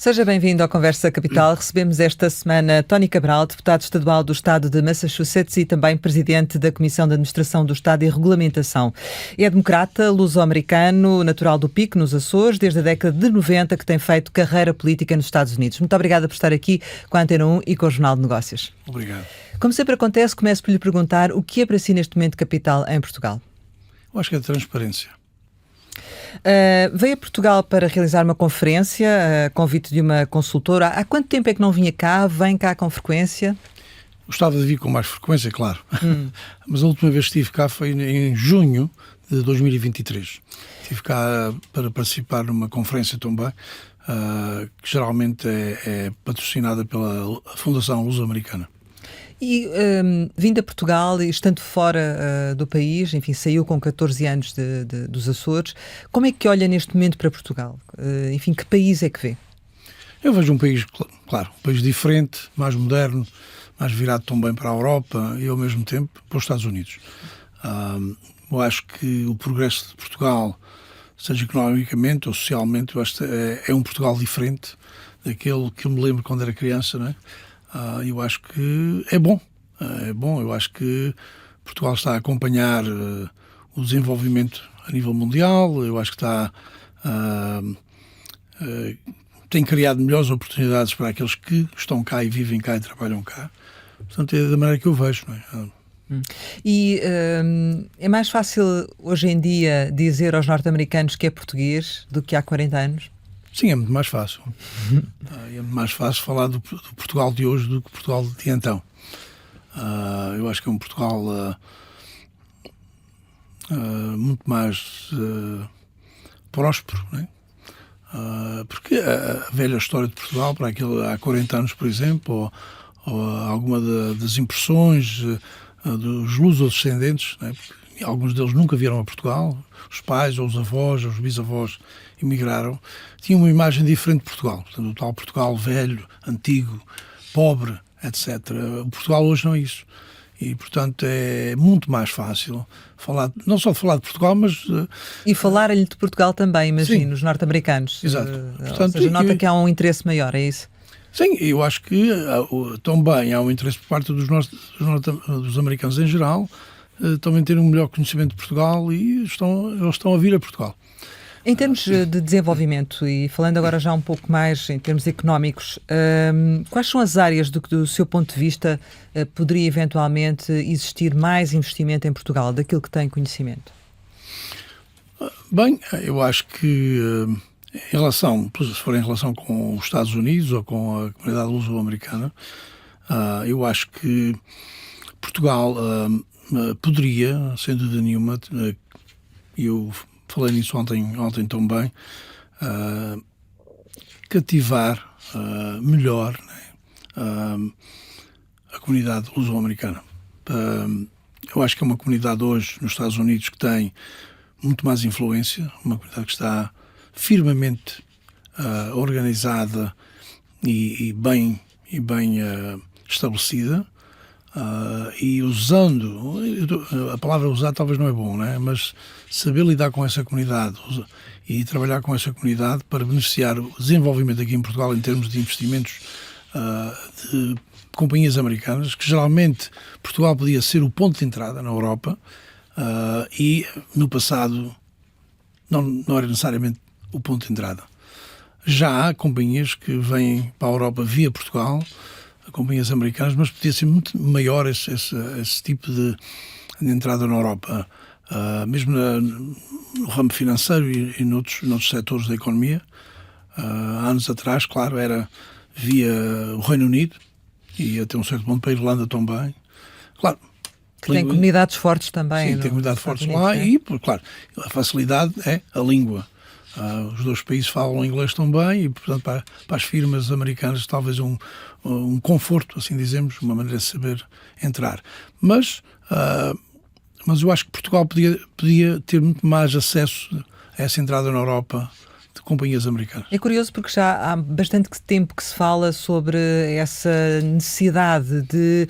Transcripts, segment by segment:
Seja bem-vindo ao Conversa Capital. Recebemos esta semana Tony Cabral, deputado estadual do Estado de Massachusetts e também presidente da Comissão de Administração do Estado e Regulamentação. É democrata, luso-americano, natural do Pico, nos Açores, desde a década de 90, que tem feito carreira política nos Estados Unidos. Muito obrigada por estar aqui com a Antena 1 e com o Jornal de Negócios. Obrigado. Como sempre acontece, começo por lhe perguntar o que é para si neste momento capital em Portugal? Eu acho que é a transparência. Veio a Portugal para realizar uma conferência, a convite de uma consultora. Há quanto tempo é que não vinha cá? Vem cá com frequência? Gostava de vir com mais frequência, claro. Mas a última vez que estive cá foi em junho de 2023. Estive cá para participar numa conferência também, que geralmente é patrocinada pela Fundação Luso-Americana. E vindo a Portugal e estando fora do país, enfim, saiu com 14 anos dos Açores, como é que olha neste momento para Portugal? Enfim, que país é que vê? Eu vejo um país, claro, um país diferente, mais moderno, mais virado também para a Europa e ao mesmo tempo para os Estados Unidos. Eu acho que o progresso de Portugal, seja economicamente ou socialmente, eu acho que é um Portugal diferente daquele que eu me lembro quando era criança, não é? Eu acho que é bom, eu acho que Portugal está a acompanhar o desenvolvimento a nível mundial, eu acho que tem criado melhores oportunidades para aqueles que estão cá e vivem cá e trabalham cá, portanto é da maneira que eu vejo, não é? E é mais fácil hoje em dia dizer aos norte-americanos que é português do que há 40 anos? Sim, é muito mais fácil. É muito mais fácil falar do Portugal de hoje do que Portugal de então. Eu acho que é um Portugal muito mais próspero, né? Porque a velha história de Portugal, para aquilo há 40 anos, por exemplo, ou alguma das impressões dos luso-descendentes, né? Porque alguns deles nunca vieram a Portugal, os pais, ou os avós, ou os bisavós emigraram, tinham uma imagem diferente de Portugal. Portanto, o tal Portugal velho, antigo, pobre, etc. O Portugal hoje não é isso. E, portanto, é muito mais fácil falar, não só falar de Portugal, mas... E falar-lhe de Portugal também, imagino, os norte-americanos. Exato. Portanto, ou seja, nota que há um interesse maior, é isso? Sim, eu acho que também há um interesse por parte dos americanos em geral, também ter um melhor conhecimento de Portugal e eles estão a vir a Portugal. Em termos de desenvolvimento, e falando agora já um pouco mais em termos económicos, quais são as áreas do seu ponto de vista poderia eventualmente existir mais investimento em Portugal, daquilo que tem conhecimento? Bem, eu acho que se for em relação com os Estados Unidos ou com a comunidade luso-americana, eu acho que Portugal poderia, sem dúvida nenhuma, eu falei nisso ontem também, cativar melhor, né, a comunidade luso-americana. Eu acho que é uma comunidade hoje nos Estados Unidos que tem muito mais influência, uma comunidade que está firmemente organizada e bem estabelecida. E usando, a palavra usar talvez não é bom, né? Mas saber lidar com essa comunidade e trabalhar com essa comunidade para beneficiar o desenvolvimento aqui em Portugal em termos de investimentos de companhias americanas, que geralmente Portugal podia ser o ponto de entrada na Europa e no passado não era necessariamente o ponto de entrada. Já há companhias que vêm para a Europa via Portugal, companhias americanas, mas podia ser muito maior esse tipo de entrada na Europa, mesmo no ramo financeiro e noutros setores da economia. Há anos atrás, claro, era via o Reino Unido e até um certo ponto para a Irlanda também. Claro, que tem comunidades fortes também. Sim, tem comunidades fortes lá, né? E, claro, a facilidade é a língua. Os dois países falam inglês também e, portanto, para as firmas americanas talvez um conforto, assim dizemos, uma maneira de saber entrar. Mas eu acho que Portugal podia ter muito mais acesso a essa entrada na Europa companhias americanas. É curioso porque já há bastante tempo que se fala sobre essa necessidade de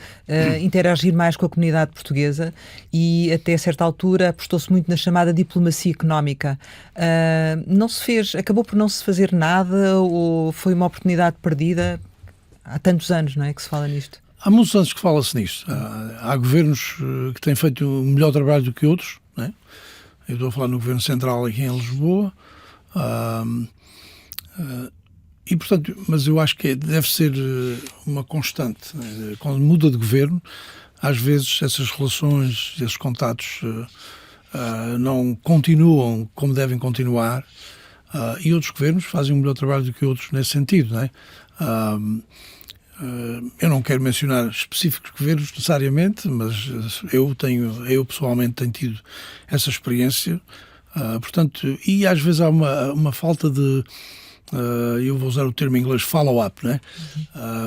interagir mais com a comunidade portuguesa e até certa altura apostou-se muito na chamada diplomacia económica. Não se fez, acabou por não se fazer nada ou foi uma oportunidade perdida? Há tantos anos, não é, que se fala nisto? Há muitos anos que fala-se nisto. Há governos que têm feito um melhor trabalho do que outros, não é? Eu estou a falar no Governo Central aqui em Lisboa. E, portanto, mas eu acho que deve ser uma constante, né? Quando muda de governo, às vezes essas relações, esses contatos não continuam como devem continuar, e outros governos fazem um melhor trabalho do que outros nesse sentido, não é? Eu não quero mencionar específicos governos necessariamente, mas eu pessoalmente tenho tido essa experiência, portanto, e às vezes há uma falta de, eu vou usar o termo em inglês, follow-up, né?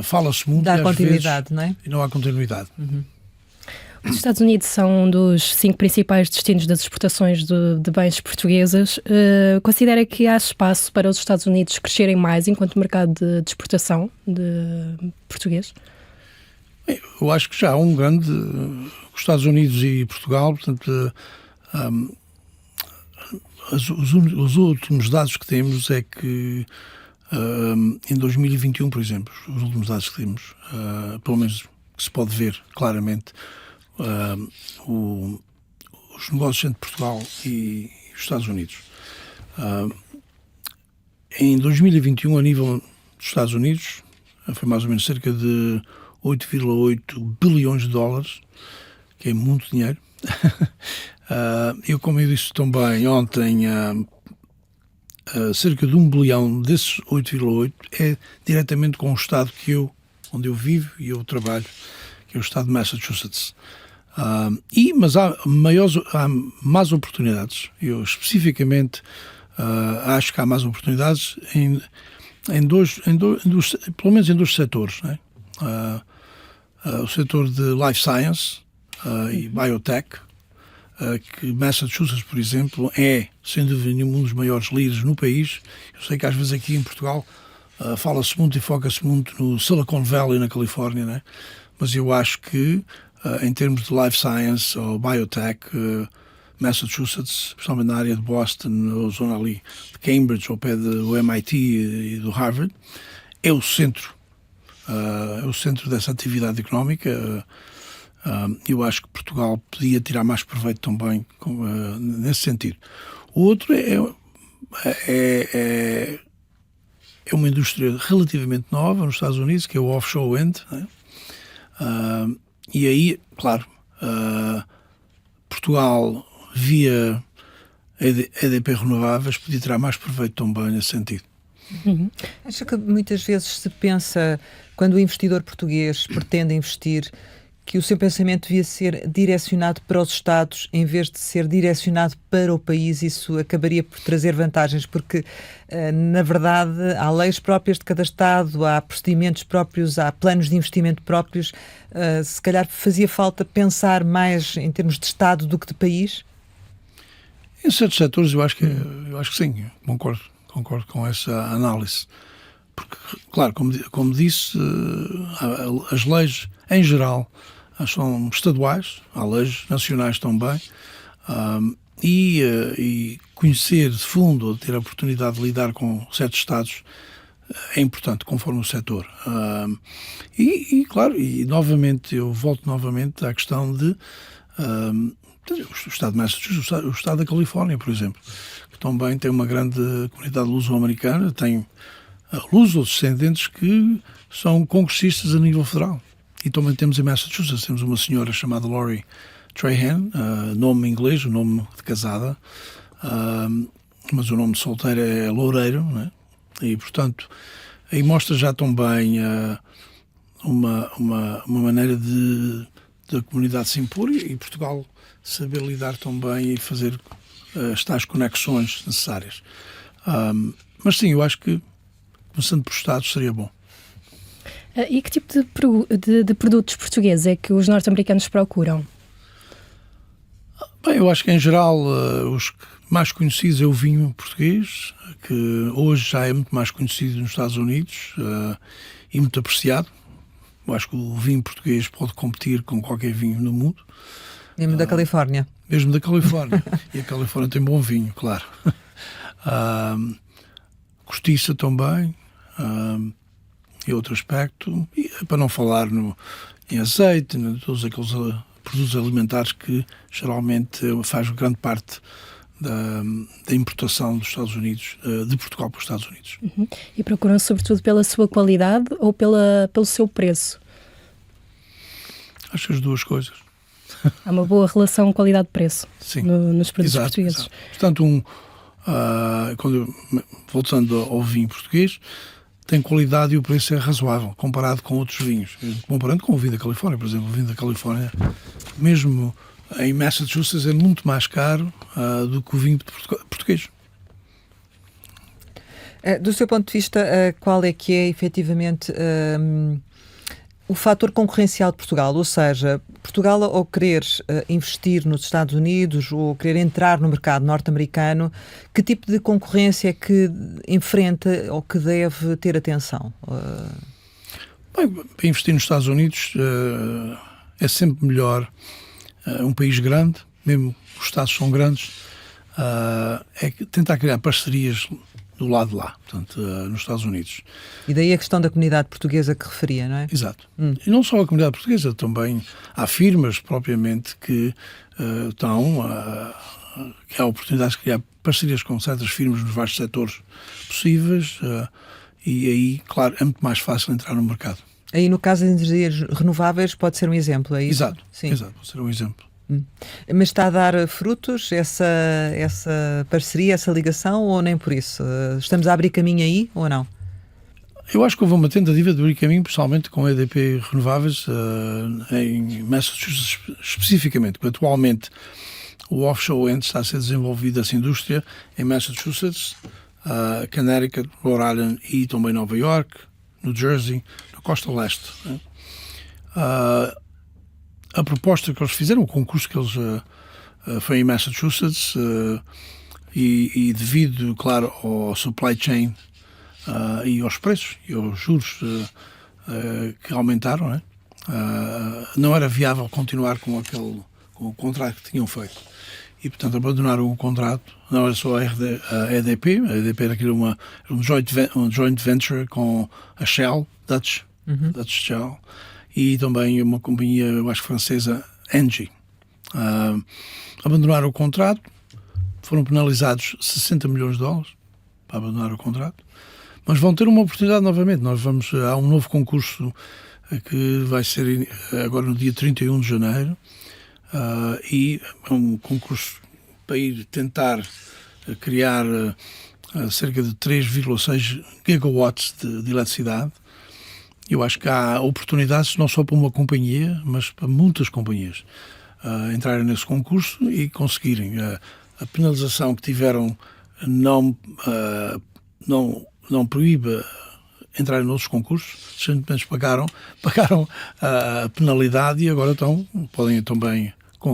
Fala-se muito Dá e continuidade, vezes, não é? E não há continuidade. Os Estados Unidos são um dos 5 principais destinos das exportações de bens portuguesas. Considera que há espaço para os Estados Unidos crescerem mais enquanto mercado de exportação de português? Eu acho que já há um grande... Os Estados Unidos e Portugal, portanto, os últimos dados que temos é que em 2021, por exemplo, os últimos dados que temos, pelo menos que se pode ver claramente, os negócios entre Portugal e os Estados Unidos. Em 2021, a nível dos Estados Unidos, foi mais ou menos cerca de 8,8 bilhões de dólares, que é muito dinheiro. Como eu disse também ontem, cerca de 1 bilhão desses 8,8 é diretamente com o estado onde eu vivo e eu trabalho, que é o estado de Massachusetts. Mas há mais oportunidades. Eu especificamente acho que há mais oportunidades pelo menos em dois setores, né? O setor de life science e biotech, que Massachusetts, por exemplo, é, sem dúvida nenhuma, um dos maiores líderes no país. Eu sei que às vezes aqui em Portugal fala-se muito e foca-se muito no Silicon Valley, na Califórnia, né? Mas eu acho que, em termos de life science ou biotech, Massachusetts, especialmente na área de Boston, ou zona ali de Cambridge, ao pé do MIT e do Harvard, é o centro dessa atividade económica. Eu acho que Portugal podia tirar mais proveito também nesse sentido. O outro é uma indústria relativamente nova nos Estados Unidos, que é o offshore wind, né? E aí, claro, Portugal, via EDP Renováveis, podia tirar mais proveito também nesse sentido. Acho que muitas vezes se pensa, quando o investidor português pretende investir, que o seu pensamento devia ser direcionado para os Estados em vez de ser direcionado para o país. Isso acabaria por trazer vantagens, porque, na verdade, há leis próprias de cada Estado, há procedimentos próprios, há planos de investimento próprios. Se calhar fazia falta pensar mais em termos de Estado do que de país? Em certos setores eu acho que sim, concordo com essa análise. Porque, claro, como disse, as leis, em geral, são estaduais, há leis nacionais também, e conhecer de fundo, ou ter a oportunidade de lidar com certos Estados é importante, conforme o setor. Claro, novamente, eu volto novamente à questão de o Estado de Massachusetts, o Estado da Califórnia, por exemplo, que também tem uma grande comunidade luso-americana, tem luso-descendentes que são congressistas a nível federal. E também temos em Massachusetts, temos uma senhora chamada Lori Trahan, nome inglês, o nome de casada, mas o nome de solteira é Loureiro, né? E, portanto, aí mostra já também uma maneira da comunidade se impor e Portugal saber lidar também e fazer as tais conexões necessárias. Mas sim, eu acho que, começando por Estados, seria bom. E que tipo de produtos portugueses é que os norte-americanos procuram? Bem, eu acho que em geral os mais conhecidos é o vinho português, que hoje já é muito mais conhecido nos Estados Unidos e muito apreciado. Eu acho que o vinho português pode competir com qualquer vinho no mundo. Mesmo da Califórnia. Mesmo da Califórnia. E a Califórnia tem bom vinho, claro. Cortiça também. E outro aspecto. E, para não falar em azeite, todos aqueles produtos alimentares que geralmente faz grande parte da importação dos Estados Unidos, de Portugal para os Estados Unidos. Uhum. E procuram sobretudo pela sua qualidade ou pelo seu preço? Acho que as duas coisas. Há uma boa relação qualidade-preço nos produtos portugueses. Exato. Portanto, voltando ao vinho português, tem qualidade e o preço é razoável, comparado com outros vinhos. Comparando com o vinho da Califórnia, por exemplo, o vinho da Califórnia, mesmo em Massachusetts, é muito mais caro do que o vinho português. Do seu ponto de vista, qual é que é efetivamente o fator concorrencial de Portugal? Ou seja, Portugal, ao querer investir nos Estados Unidos ou querer entrar no mercado norte-americano, que tipo de concorrência é que enfrenta ou que deve ter atenção? Bem, para investir nos Estados Unidos é sempre melhor um país grande, mesmo os Estados são grandes, é tentar criar parcerias do lado de lá, portanto, nos Estados Unidos. E daí a questão da comunidade portuguesa que referia, não é? Exato. E não só a comunidade portuguesa, também há firmas propriamente que que há oportunidades de criar parcerias com certas firmas nos vários setores possíveis e aí, claro, é muito mais fácil entrar no mercado. Aí, no caso das energias renováveis, pode ser um exemplo, é isso? Exato, sim. Exato, pode ser um exemplo. Mas está a dar frutos essa parceria, essa ligação, ou nem por isso? Estamos a abrir caminho aí, ou não? Eu acho que houve uma tentativa de abrir caminho, principalmente com a EDP Renováveis, em Massachusetts especificamente, porque atualmente o offshore wind está a ser desenvolvido, essa indústria, em Massachusetts, Connecticut, Rhode Island e também Nova York, New Jersey, na costa leste. A proposta que eles fizeram, o concurso que eles foi em Massachusetts e devido, claro, ao supply chain e aos preços e aos juros que aumentaram, né? Não era viável continuar com o contrato que tinham feito. E, portanto, abandonaram o contrato. Não era só a EDP. A EDP era um joint venture com a Shell, Dutch Shell, e também uma companhia, eu acho, francesa, Engie. Abandonaram o contrato, foram penalizados $60 milhões para abandonar o contrato, mas vão ter uma oportunidade novamente. Há um novo concurso que vai ser agora no dia 31 de janeiro, e é um concurso para ir tentar criar cerca de 3,6 gigawatts de eletricidade. Eu acho que há oportunidades não só para uma companhia, mas para muitas companhias entrarem nesse concurso e conseguirem. A penalização que tiveram não proíbe entrar em outros concursos, simplesmente pagaram a penalidade e agora podem também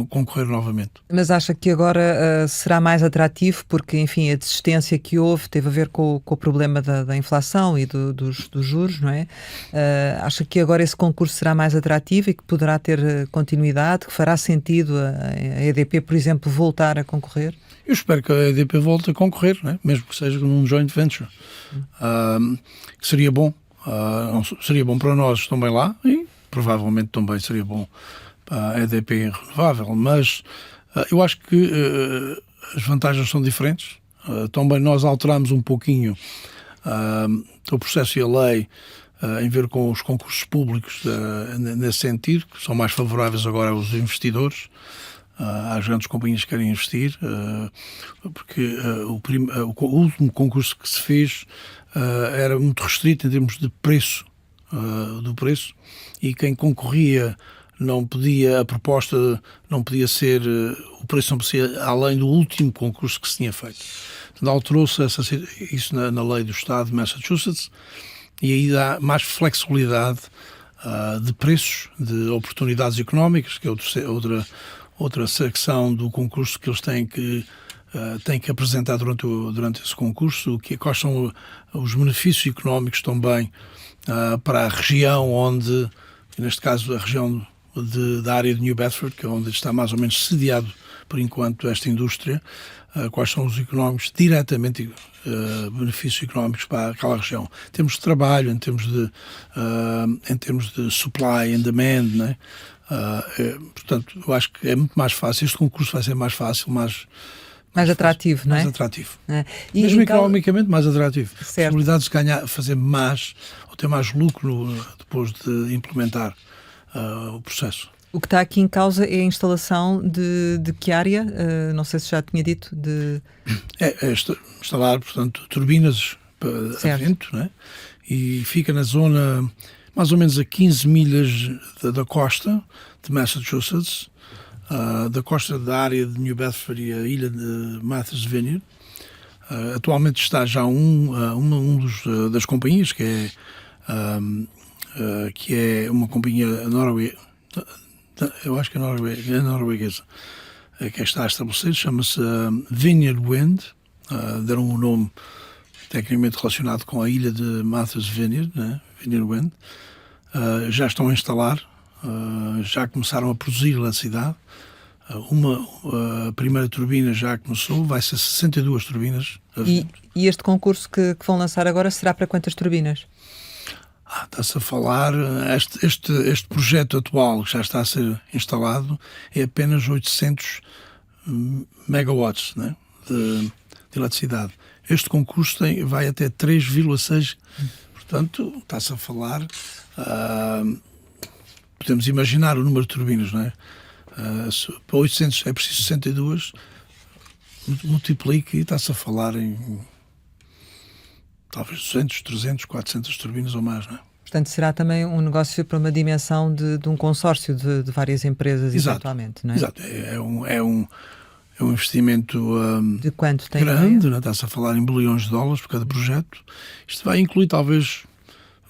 concorrer novamente. Mas acha que agora será mais atrativo porque, enfim, a desistência que houve teve a ver com o problema da inflação e dos juros, não é? Acha que agora esse concurso será mais atrativo e que poderá ter continuidade, que fará sentido a EDP, por exemplo, voltar a concorrer? Eu espero que a EDP volte a concorrer, né? Mesmo que seja num joint venture. Que seria bom. Seria bom para nós também lá e provavelmente também seria bom para a EDP renovável, mas eu acho que as vantagens são diferentes. Também nós alteramos um pouquinho o processo e a lei em ver com os concursos públicos nesse sentido, que são mais favoráveis agora aos investidores. Às grandes companhias que querem investir, porque o último concurso que se fez era muito restrito em termos de preço, do preço, e quem concorria a proposta não podia ser, o preço não podia ser além do último concurso que se tinha feito. Então alterou-se isso na lei do Estado de Massachusetts e aí dá mais flexibilidade de preços, de oportunidades económicas, que é outra secção do concurso que eles têm que apresentar durante esse concurso, quais são os benefícios económicos também para a região onde, neste caso a região da área de New Bedford, que é onde está mais ou menos sediado por enquanto esta indústria, quais são os económicos, diretamente benefícios económicos para aquela região. Em termos de trabalho, em termos de supply and demand, né? Portanto, eu acho que é muito mais fácil, este concurso vai ser mais fácil, mais atrativo, fácil, não é? Mais atrativo. E, mesmo então, economicamente mais atrativo. Certo. Possibilidades de ganhar, fazer mais, ou ter mais lucro depois de implementar o processo. O que está aqui em causa é a instalação de que área? Não sei se já tinha dito. É instalar, portanto, turbinas a vento, né? E fica na zona mais ou menos a 15 milhas da costa de Massachusetts, da costa da área de New Bedford e a ilha de Martha's Vineyard. Atualmente está já das companhias, que é uma companhia norueguesa, eu acho que é norueguesa, que está a estabelecer, chama-se Vineyard Wind, deram um nome tecnicamente relacionado com a ilha de Martha's Vineyard, né? Vineyard Wind. Já estão a instalar, já começaram a produzir eletricidade. A primeira turbina já começou, vai ser 62 turbinas. E este concurso que vão lançar agora será para quantas turbinas? Está-se a falar, este projeto atual que já está a ser instalado é apenas 800 megawatts, né, de eletricidade. Este concurso vai até 3,6, portanto, está-se a falar, podemos imaginar o número de turbinas, não é? Para 800 é preciso 62, multiplique e está-se a falar em talvez 200, 300, 400 turbinas ou mais, não é? Portanto, será também um negócio para uma dimensão de um consórcio de várias empresas, eventualmente, não é? Exato. É um investimento de quanto tem grande, né? Está-se a falar em bilhões de dólares por cada projeto. Isto vai incluir talvez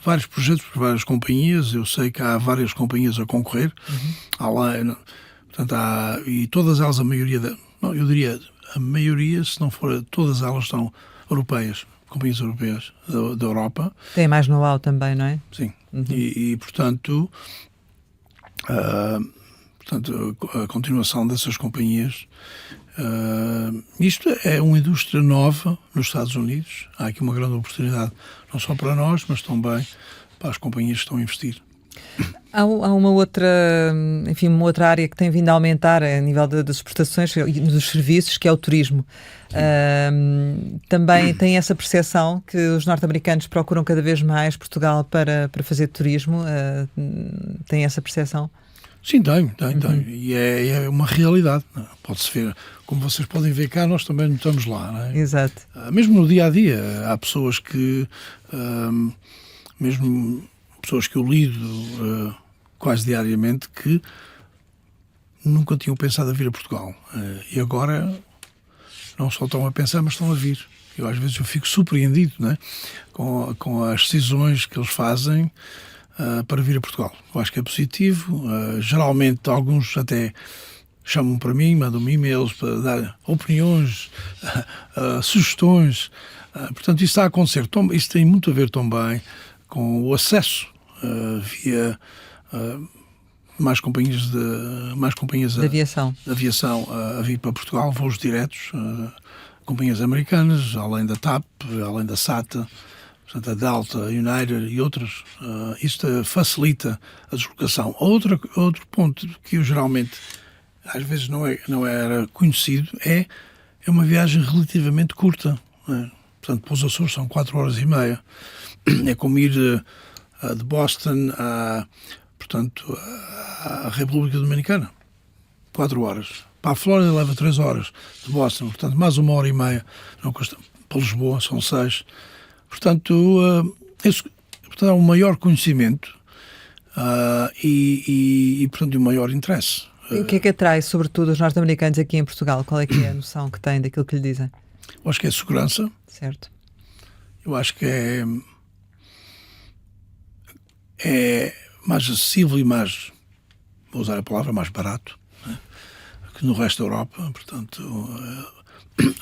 vários projetos por várias companhias. Eu sei que há várias companhias a concorrer. Portanto, e todas elas, eu diria, a maioria, se não for todas elas, são europeias. Companhias europeias da Europa. Tem mais know-how também, não é? Sim. E portanto, a continuação dessas companhias. Isto é uma indústria nova nos Estados Unidos. Há aqui uma grande oportunidade, não só para nós, mas também para as companhias que estão a investir. Há uma outra área que tem vindo a aumentar a nível das exportações e dos serviços, que é o turismo. Também tem essa percepção que os norte-americanos procuram cada vez mais Portugal para fazer turismo? Tem essa percepção? Sim, tem. E é uma realidade. Pode-se ver, como vocês podem ver cá, nós também estamos lá, não é? Exato. Mesmo no dia-a-dia, há pessoas que, mesmo pessoas que eu lido quase diariamente, que nunca tinham pensado a vir a Portugal. E agora não só estão a pensar, mas estão a vir. Às vezes eu fico surpreendido, né, com as decisões que eles fazem para vir a Portugal. Eu acho que é positivo. Geralmente alguns até chamam para mim, mandam-me e-mails para dar opiniões, sugestões. Portanto, isso está a acontecer. Isso tem muito a ver também com o acesso via mais companhias de aviação a vir para Portugal, voos diretos, companhias americanas, além da TAP, além da SATA, portanto, a Delta, a United e outras. Isto facilita a deslocação. Outro ponto que eu geralmente, às vezes não era conhecido, é uma viagem relativamente curta. Né? Portanto, para os Açores são 4 horas e meia. É como ir de Boston à República Dominicana. 4 horas. Para a Flórida leva 3 horas de Boston. Portanto, mais 1 hora e meia. Não custa. Para Lisboa são 6. Portanto, há um maior conhecimento e portanto, um maior interesse. E o que é que atrai, sobretudo, os norte-americanos aqui em Portugal? Qual é que é a noção que têm daquilo que lhe dizem? Eu acho que é segurança. Certo. Eu acho que é mais acessível e mais, vou usar a palavra, mais barato. Né? que no resto da Europa. Portanto,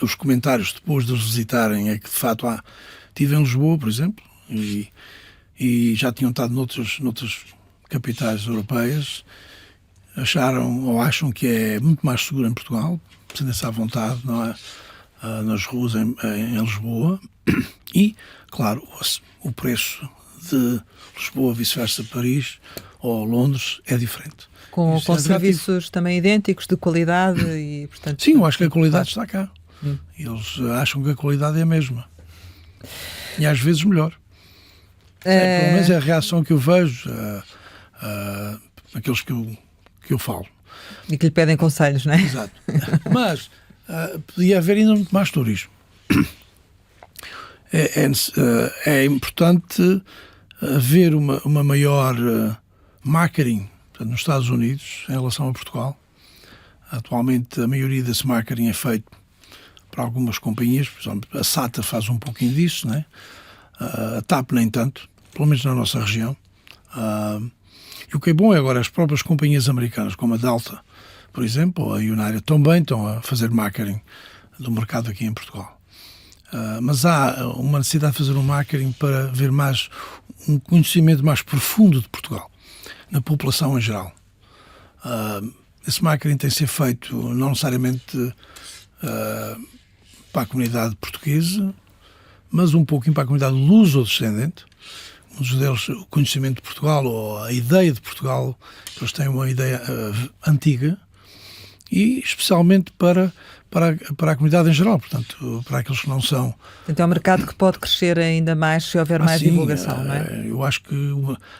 os comentários depois de os visitarem é que, de facto, estive em Lisboa, por exemplo, e já tinham estado noutras capitais europeias, acharam ou acham que é muito mais seguro em Portugal, sentem-se à vontade, não é? Nas ruas em Lisboa, e, claro, o preço de Lisboa, vice-versa, Paris ou Londres é diferente. Com serviços também idênticos, de qualidade e, portanto... Sim, eu acho que a qualidade está cá. Eles acham que a qualidade é a mesma. E às vezes melhor. Pelo menos é a reação que eu vejo aqueles que eu falo. E que lhe pedem conselhos, não é? Exato. Mas podia haver ainda muito mais turismo. É importante haver uma maior marketing, portanto, nos Estados Unidos em relação a Portugal. Atualmente a maioria desse marketing é feito por algumas companhias, por exemplo, a SATA faz um pouquinho disso, né? A TAP nem tanto, pelo menos na nossa região. E o que é bom é agora as próprias companhias americanas, como a Delta, por exemplo, ou a United, também estão a fazer marketing do mercado aqui em Portugal. Mas há uma necessidade de fazer um marketing para ver um conhecimento mais profundo de Portugal, na população em geral. Esse marketing tem de ser feito não necessariamente para a comunidade portuguesa, mas um pouquinho para a comunidade luso-descendente. Muitos deles, o conhecimento de Portugal ou a ideia de Portugal, eles têm uma ideia antiga, e especialmente para a comunidade em geral, portanto, para aqueles que não são... Então é um mercado que pode crescer ainda mais se houver mais divulgação, não é? Eu acho que,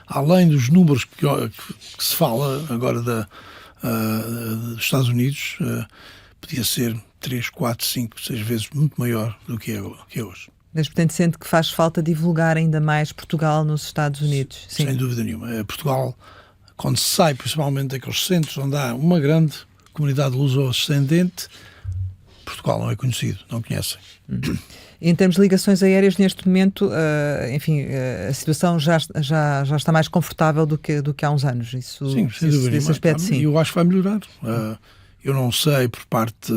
além dos números que se fala agora dos Estados Unidos, podia ser 3, 4, 5, 6 vezes muito maior do que é hoje. Mas, portanto, sente que faz falta divulgar ainda mais Portugal nos Estados Unidos? Sim. Sem dúvida nenhuma. Portugal, quando se sai principalmente daqueles centros onde há uma grande comunidade luso-ascendente, Portugal não é conhecido, não conhecem. Em termos de ligações aéreas, neste momento, a situação já está mais confortável do que há uns anos. Isso, sim, sem dúvida. Desse aspecto, sim. Eu acho que vai melhorar. Eu não sei por parte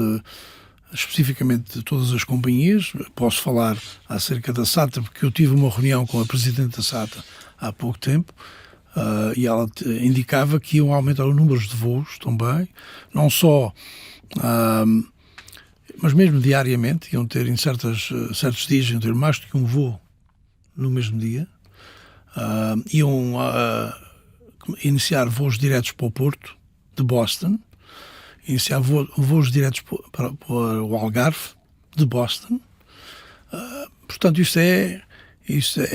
especificamente de todas as companhias, posso falar acerca da SATA, porque eu tive uma reunião com a Presidente da SATA há pouco tempo, e ela indicava que iam aumentar o número de voos também, não só... mas mesmo diariamente, iam ter em certos dias, iam ter mais do que um voo no mesmo dia, iam iniciar voos diretos para o Porto de Boston, iniciar voos diretos para o Algarve de Boston. Portanto, isso é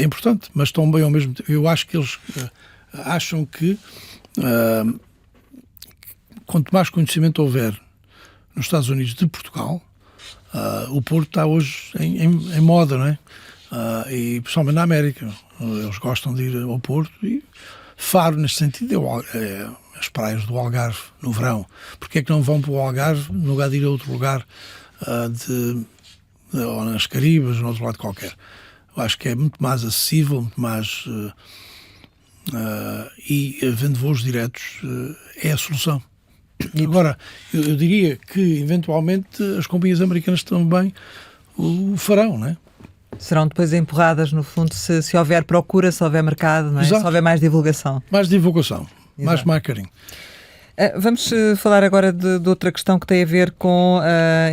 importante, mas também ao mesmo tempo, eu acho que eles acham que quanto mais conhecimento houver nos Estados Unidos de Portugal, o Porto está hoje em moda, não é? E principalmente na América, eles gostam de ir ao Porto, e Faro, nesse sentido, as praias do Algarve no verão. Porque é que não vão para o Algarve no lugar de ir a outro lugar, ou nas Caribas, ou no outro lado qualquer? Eu acho que é muito mais acessível, muito mais... e havendo voos diretos é a solução. Agora, eu diria que eventualmente as companhias americanas também o farão, não é? Serão depois empurradas, no fundo, se houver procura, se houver mercado, não é? Se houver mais divulgação. Mais divulgação, mais marketing. Vamos falar agora de outra questão que tem a ver com,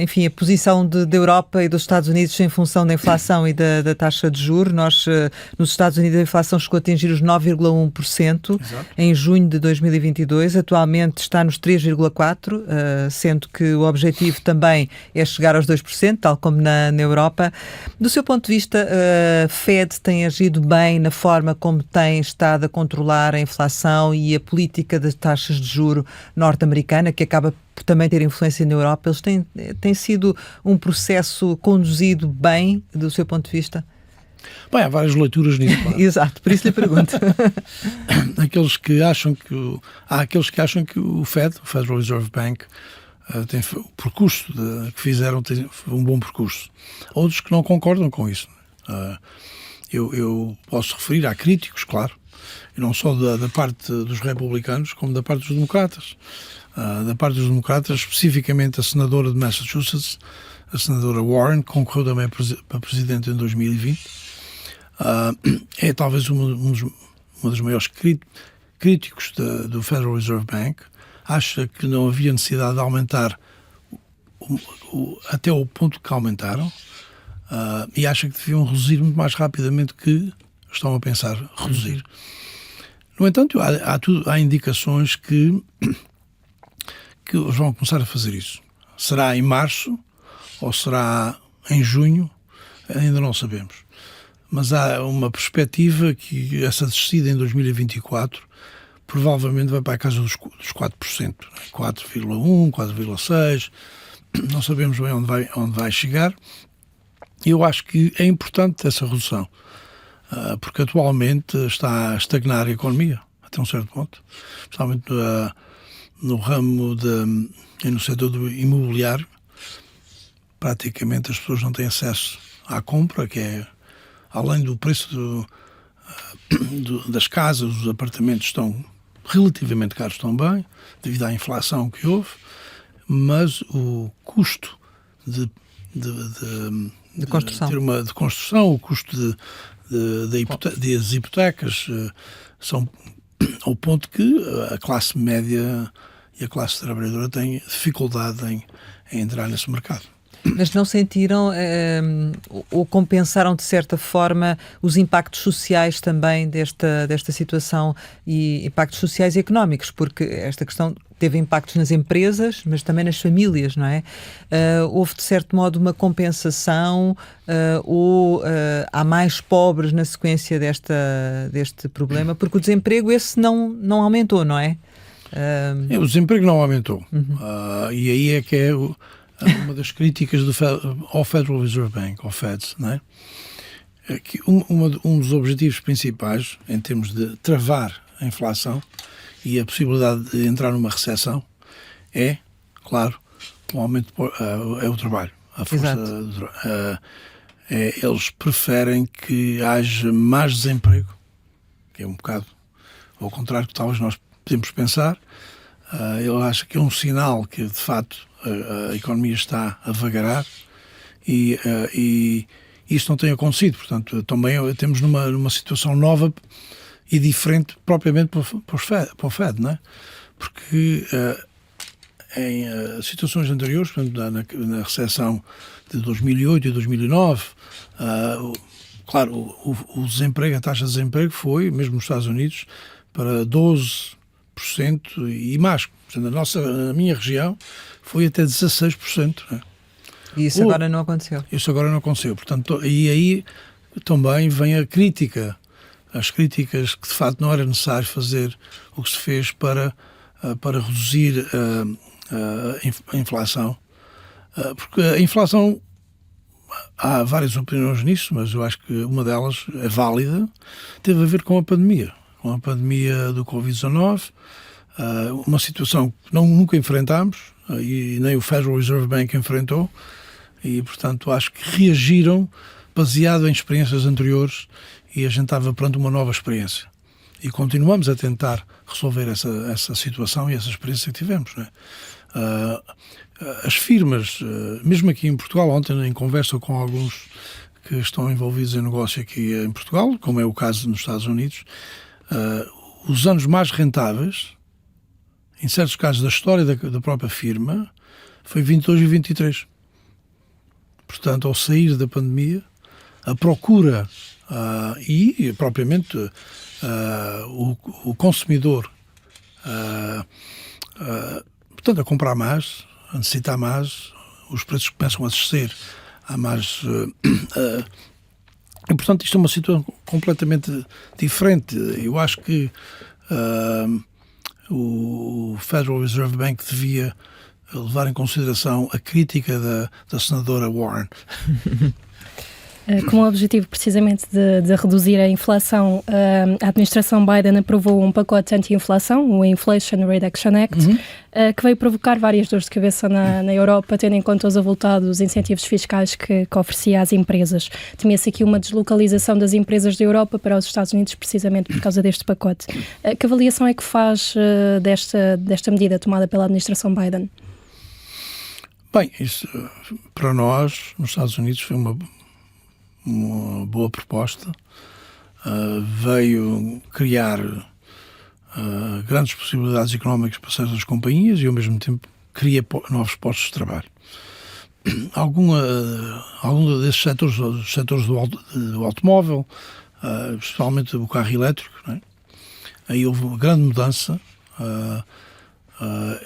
enfim, a posição da Europa e dos Estados Unidos em função da inflação e da taxa de juros. Nos Estados Unidos, a inflação chegou a atingir os 9,1% em junho de 2022. Atualmente está nos 3,4%, sendo que o objetivo também é chegar aos 2%, tal como na Europa. Do seu ponto de vista, a Fed tem agido bem na forma como tem estado a controlar a inflação e a política das taxas de juros norte-americana, que acaba por também ter influência na Europa. Eles têm sido um processo conduzido bem, do seu ponto de vista? Bem, há várias leituras nisso. Claro. Exato, por isso lhe pergunto. Há aqueles que acham que o Federal Reserve Bank, tem o percurso que fizeram, tem um bom percurso. Outros que não concordam com isso. Eu posso referir, há críticos, claro, e não só da parte dos republicanos, como da parte dos democratas. Da parte dos democratas, especificamente a senadora de Massachusetts, a senadora Warren, que concorreu também para presidente em 2020, é talvez uma dos maiores críticos do Federal Reserve Bank. Acha que não havia necessidade de aumentar até o ponto que aumentaram, e acha que deviam reduzir muito mais rapidamente do que estão a pensar reduzir. No entanto, há indicações que eles vão começar a fazer isso. Será em março ou será em junho? Ainda não sabemos. Mas há uma perspectiva que essa descida em 2024 provavelmente vai para a casa dos 4%. 4,1%, 4,6%. Não sabemos bem onde vai chegar. E eu acho que é importante essa redução, porque atualmente está a estagnar a economia, até um certo ponto, especialmente no ramo e no setor do imobiliário. Praticamente as pessoas não têm acesso à compra, que é, além do preço das casas, os apartamentos estão relativamente caros também, devido à inflação que houve, mas o custo de construção. de construção, o custo das hipotecas são ao ponto que a classe média e a classe trabalhadora têm dificuldade em entrar nesse mercado. Mas não sentiram ou compensaram de certa forma os impactos sociais também desta situação, e impactos sociais e económicos, porque esta questão teve impactos nas empresas, mas também nas famílias, não é? Houve de certo modo uma compensação, ou há mais pobres na sequência deste problema, porque o desemprego esse não aumentou, não é? O desemprego não aumentou. E aí é que é uma das críticas ao Federal Reserve Bank, ao Fed, não é? É que um dos objetivos principais, em termos de travar a inflação e a possibilidade de entrar numa recessão, é, claro, o aumento é o trabalho, a força do trabalho. Eles preferem que haja mais desemprego, que é um bocado ao contrário do que talvez nós podemos pensar. Ele acha que é um sinal que, de facto, a economia está a vagarar, e isso não tem acontecido. Portanto, também temos numa situação nova e diferente propriamente para o Fed, não é? Porque em situações anteriores, portanto, na recessão de 2008 e 2009, claro, o desemprego, a taxa de desemprego foi, mesmo nos Estados Unidos, para 12% e mais. Portanto, a minha região foi até 16%. Né? E isso agora não aconteceu. Isso agora não aconteceu. Portanto, e aí também vem as críticas que de facto não era necessário fazer o que se fez para reduzir a inflação. Porque a inflação, há várias opiniões nisso, mas eu acho que uma delas é válida, teve a ver com a pandemia do Covid-19, uma situação que nunca enfrentámos, e nem o Federal Reserve Bank enfrentou, e portanto acho que reagiram baseado em experiências anteriores, e a gente estava perante uma nova experiência. E continuamos a tentar resolver essa situação e essa experiência que tivemos. Não é? As firmas, mesmo aqui em Portugal, ontem em conversa com alguns que estão envolvidos em negócio aqui em Portugal, como é o caso nos Estados Unidos, os anos mais rentáveis, em certos casos da história da própria firma, foi 22 e 23. Portanto, ao sair da pandemia, a procura e propriamente o consumidor, portanto, a comprar mais, a necessitar mais, os preços começam a descer, há mais... e, portanto, isto é uma situação completamente diferente. Eu acho que o Federal Reserve Bank devia levar em consideração a crítica da senadora Warren. Com o objetivo precisamente de reduzir a inflação, a administração Biden aprovou um pacote anti-inflação, o Inflation Reduction Act, que veio provocar várias dores de cabeça na Europa, tendo em conta os avultados incentivos fiscais que oferecia às empresas. Temia-se aqui uma deslocalização das empresas da Europa para os Estados Unidos, precisamente por causa deste pacote. Que avaliação é que faz desta medida tomada pela administração Biden? Bem, isso para nós, nos Estados Unidos, foi uma boa proposta. Veio criar grandes possibilidades económicas para certas companhias e, ao mesmo tempo, cria novos postos de trabalho. Algum desses setores, os setores do automóvel, especialmente o carro elétrico, não é? Aí houve uma grande mudança.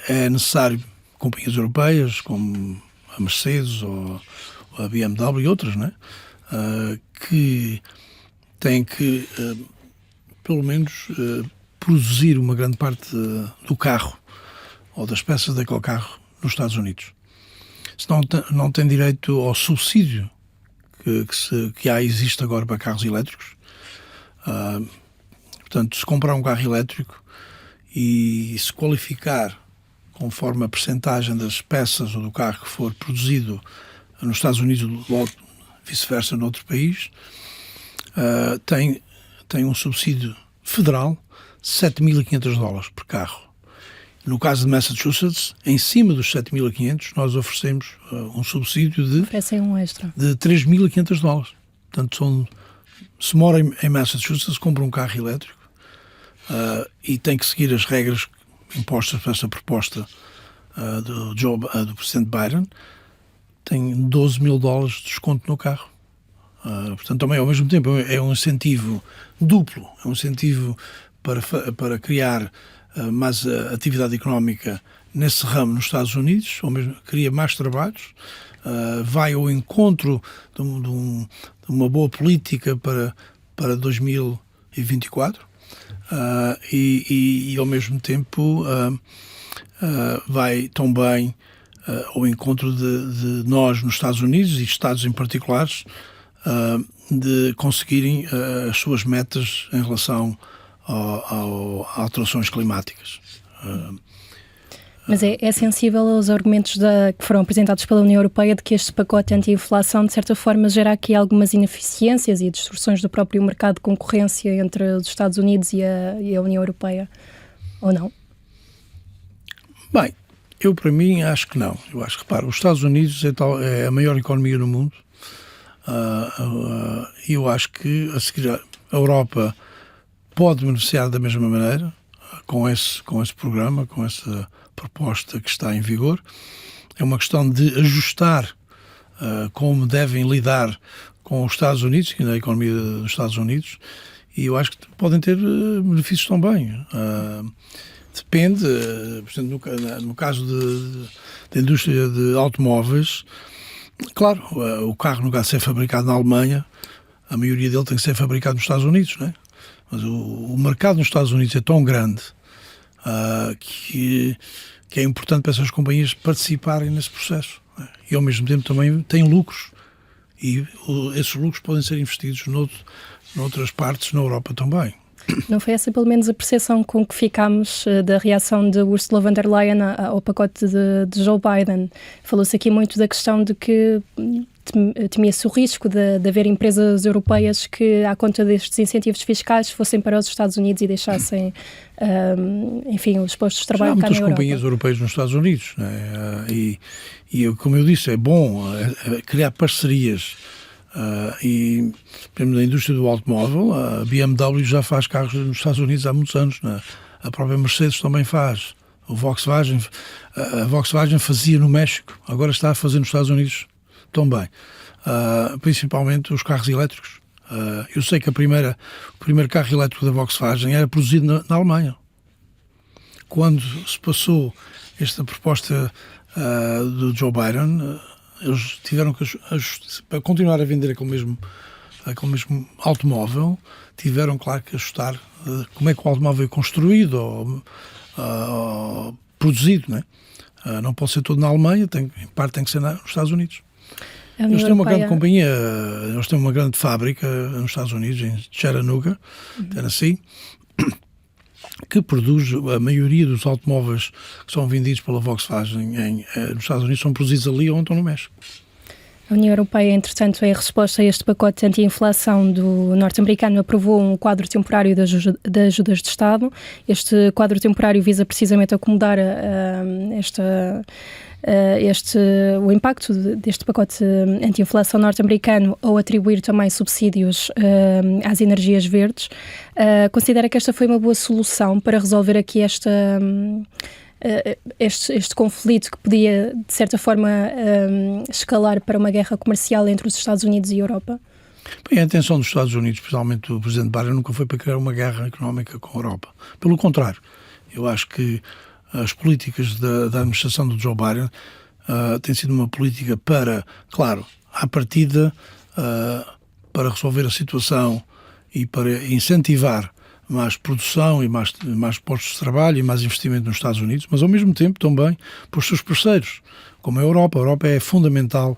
É necessário companhias europeias, como a Mercedes ou a BMW e outras, não é? Que têm que, pelo menos, produzir uma grande parte do carro ou das peças daquele carro nos Estados Unidos. Se não tem direito ao subsídio que existe agora para carros elétricos. Portanto, se comprar um carro elétrico e se qualificar conforme a percentagem das peças ou do carro que for produzido nos Estados Unidos, logo vice-versa noutro país, tem um subsídio federal de $7.500 por carro. No caso de Massachusetts, em cima dos 7.500, nós oferecemos um subsídio de $3.500. Portanto, se mora em Massachusetts, compra um carro elétrico e tem que seguir as regras impostas por essa proposta do Presidente Biden, tem $12.000 de desconto no carro. Portanto, também, ao mesmo tempo, é um incentivo duplo. É um incentivo para criar mais atividade económica nesse ramo nos Estados Unidos, ou mesmo cria mais trabalhos, vai ao encontro de uma boa política para 2024 e ao mesmo tempo vai também ao encontro de nós nos Estados Unidos e Estados em particulares de conseguirem as suas metas em relação a alterações climáticas. Mas é sensível aos argumentos que foram apresentados pela União Europeia de que este pacote anti-inflação, de certa forma, gera aqui algumas ineficiências e distorções do próprio mercado de concorrência entre os Estados Unidos e a União Europeia, ou não? Bem, eu para mim acho que não. Eu acho que, repara, os Estados Unidos é a maior economia do mundo e eu acho que a seguir a Europa pode beneficiar da mesma maneira com esse programa, com essa proposta que está em vigor. É uma questão de ajustar como devem lidar com os Estados Unidos, que é a economia dos Estados Unidos, e eu acho que podem ter benefícios também. Depende, por exemplo, no caso da indústria de automóveis, claro, o carro, no caso de ser fabricado na Alemanha, a maioria dele tem que ser fabricado nos Estados Unidos, não é? Mas o mercado nos Estados Unidos é tão grande que é importante para essas companhias participarem nesse processo, não é? E ao mesmo tempo também têm lucros e esses lucros podem ser investidos noutras partes na Europa também. Não foi essa pelo menos a percepção com que ficámos da reação de Ursula von der Leyen ao pacote de Joe Biden? Falou-se aqui muito da questão de que temia-se o risco de haver empresas europeias que, à conta destes incentivos fiscais, fossem para os Estados Unidos e deixassem, enfim, os postos de trabalho cá na Europa. Há muitas companhias europeias nos Estados Unidos, né? E como eu disse, é bom criar parcerias. E, por exemplo, na indústria do automóvel, a BMW já faz carros nos Estados Unidos há muitos anos, né? A própria Mercedes também faz. A Volkswagen fazia no México, agora está a fazer nos Estados Unidos também. Principalmente os carros elétricos. Eu sei que o primeiro carro elétrico da Volkswagen era produzido na Alemanha. Quando se passou esta proposta do Joe Biden, eles tiveram que, para continuar a vender aquele mesmo automóvel, tiveram, claro, que ajustar como é que o automóvel é construído ou produzido, não é? Não pode ser todo na Alemanha, em parte tem que ser nos Estados Unidos. Eles têm uma grande companhia, eles têm uma grande fábrica nos Estados Unidos, em Chattanooga, Tennessee, que produz a maioria dos automóveis que são vendidos pela Volkswagen nos Estados Unidos, são produzidos ali ou então no México. A União Europeia, entretanto, em resposta a este pacote anti-inflação do norte-americano, aprovou um quadro temporário de ajudas de Estado. Este quadro temporário visa precisamente acomodar o impacto deste pacote anti-inflação norte-americano ao atribuir também subsídios às energias verdes. Considera que esta foi uma boa solução para resolver aqui este conflito que podia, de certa forma, escalar para uma guerra comercial entre os Estados Unidos e a Europa? Bem, a intenção dos Estados Unidos, especialmente do Presidente Biden, nunca foi para criar uma guerra económica com a Europa. Pelo contrário, eu acho que as políticas da administração do Joe Biden têm sido uma política para, claro, à partida, para resolver a situação e para incentivar mais produção e mais postos de trabalho e mais investimento nos Estados Unidos, mas ao mesmo tempo também para os seus parceiros, como a Europa. A Europa é fundamental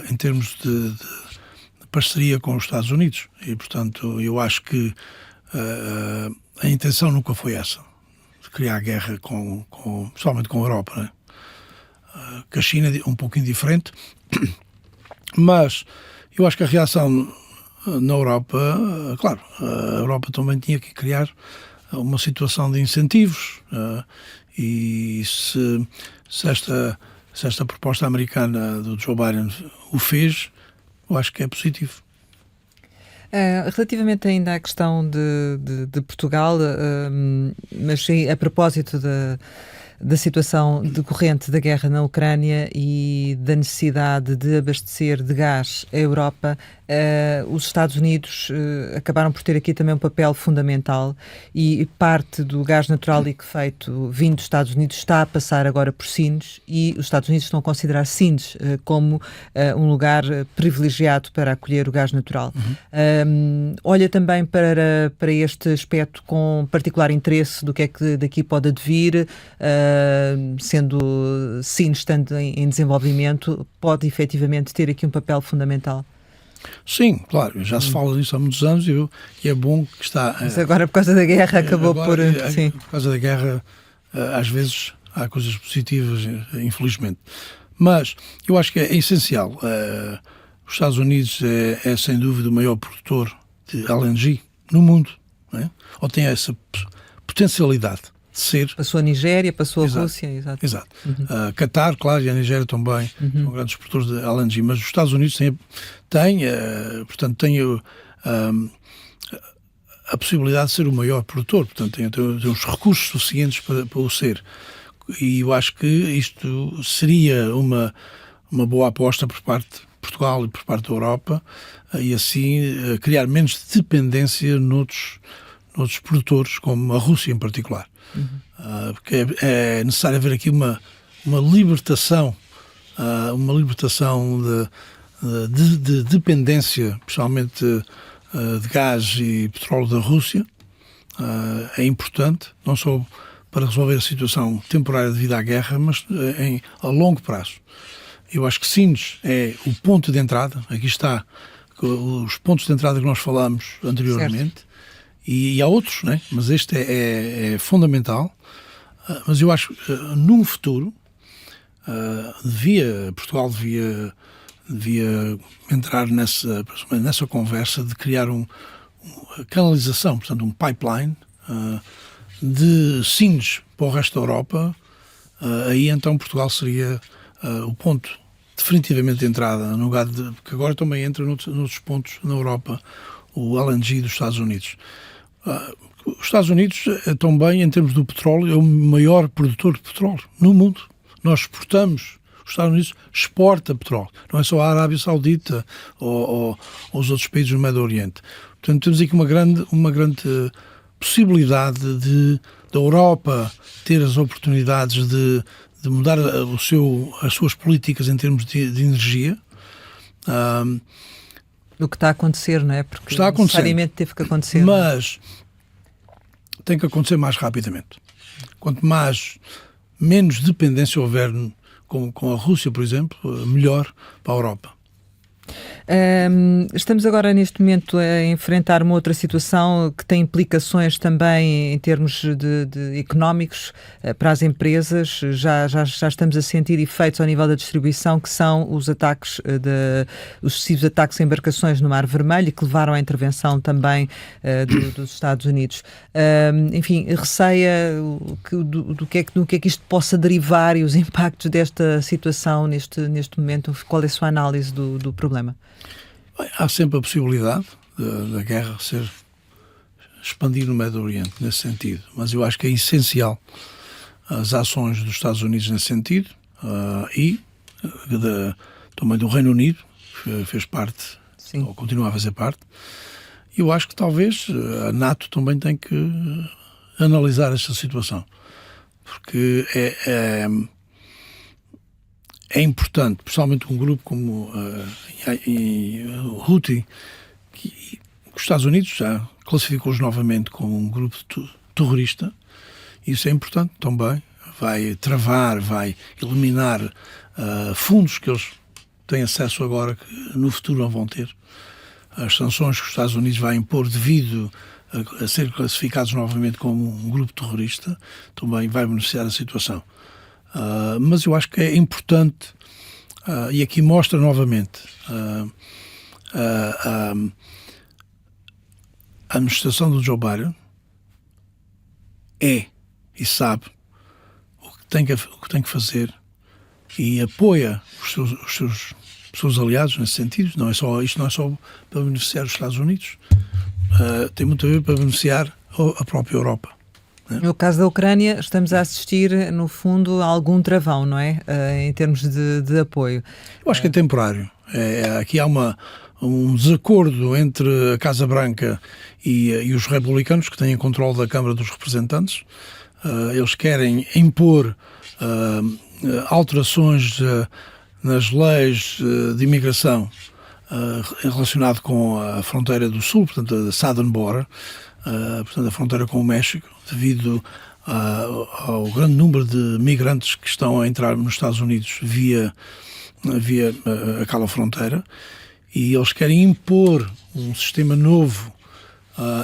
em termos de parceria com os Estados Unidos e, portanto, eu acho que a intenção nunca foi essa, de criar guerra especialmente com a Europa, né? Que a China é um pouquinho diferente, mas eu acho que a reação na Europa, claro, a Europa também tinha que criar uma situação de incentivos e se esta proposta americana do Joe Biden o fez, eu acho que é positivo. Relativamente ainda à questão de Portugal, mas sim, a propósito da situação decorrente da guerra na Ucrânia e da necessidade de abastecer de gás a Europa, os Estados Unidos acabaram por ter aqui também um papel fundamental e parte do gás natural liquefeito vindo dos Estados Unidos está a passar agora por Sines e os Estados Unidos estão a considerar Sines como um lugar privilegiado para acolher o gás natural. Olha também para este aspecto com particular interesse do que é que daqui pode advir, sendo Sines estando em desenvolvimento, pode efetivamente ter aqui um papel fundamental. Sim, claro, já se fala disso há muitos anos e é bom que está... Mas agora, por causa da guerra, acabou por... Sim. Por causa da guerra, às vezes há coisas positivas, infelizmente. Mas eu acho que é essencial. Os Estados Unidos é sem dúvida o maior produtor de LNG no mundo, não é? Ou tem essa potencialidade de ser. Passou a Nigéria, passou a Exato. Rússia, exato. Exato. Qatar, claro, e a Nigéria também são grandes produtores de LNG, mas os Estados Unidos têm a possibilidade de ser o maior produtor, portanto tem os recursos suficientes para o ser. E eu acho que isto seria uma boa aposta por parte de Portugal e por parte da Europa e assim criar menos dependência noutros produtores, como a Rússia em particular. Porque é necessário haver aqui uma libertação de dependência, principalmente de gás e petróleo da Rússia. É importante, não só para resolver a situação temporária devido à guerra, mas a longo prazo. Eu acho que Sines é o ponto de entrada, aqui está os pontos de entrada que nós falámos anteriormente. Certo. E há outros, né? Mas este é fundamental. Mas eu acho que num futuro Portugal devia entrar nessa conversa de criar uma canalização, portanto um pipeline de Sines para o resto da Europa. Aí então Portugal seria o ponto definitivamente de entrada, no lugar porque agora também entra noutros pontos na Europa o LNG dos Estados Unidos. Os Estados Unidos também, em termos do petróleo, é o maior produtor de petróleo no mundo. Nós exportamos, os Estados Unidos exporta petróleo. Não é só a Arábia Saudita ou os outros países do Médio Oriente. Portanto, temos aqui uma grande possibilidade da Europa ter as oportunidades de mudar as suas políticas em termos de energia. O que está a acontecer, não é? Porque está a acontecer, necessariamente teve que acontecer. Mas tem que acontecer mais rapidamente. Quanto menos dependência houver com a Rússia, por exemplo, melhor para a Europa. Estamos agora neste momento a enfrentar uma outra situação que tem implicações também em termos de económicos para as empresas. Já estamos a sentir efeitos ao nível da distribuição, que são os ataques, os sucessivos ataques a embarcações no Mar Vermelho, e que levaram à intervenção também dos Estados Unidos. Enfim, receia do que é que isto possa derivar e os impactos desta situação neste momento. Qual é a sua análise do problema? Bem, há sempre a possibilidade da guerra ser expandida no Médio Oriente, nesse sentido. Mas eu acho que é essencial as ações dos Estados Unidos nesse sentido e também do Reino Unido, que fez parte, sim, ou continua a fazer parte. E eu acho que talvez a NATO também tem que analisar esta situação, porque é importante, principalmente um grupo como o Houthi, que os Estados Unidos já classificou-os novamente como um grupo terrorista. Isso é importante também. Vai travar, vai eliminar fundos que eles têm acesso agora, que no futuro não vão ter. As sanções que os Estados Unidos vai impor devido a ser classificados novamente como um grupo terrorista também vai beneficiar a situação. Mas eu acho que é importante, e aqui mostra novamente a administração do Joe Biden e sabe o que tem que fazer e apoia os seus aliados nesse sentido. Isto não é só para beneficiar os Estados Unidos, tem muito a ver para beneficiar a própria Europa. No caso da Ucrânia, estamos a assistir, no fundo, a algum travão, não é? Em termos de apoio. Eu acho que é temporário. Aqui há um desacordo entre a Casa Branca e os republicanos, que têm controle da Câmara dos Representantes. Eles querem impor alterações nas leis de imigração relacionado com a fronteira do Sul, portanto, a Southern Border, portanto, a fronteira com o México, devido ao grande número de migrantes que estão a entrar nos Estados Unidos via aquela fronteira, e eles querem impor um sistema novo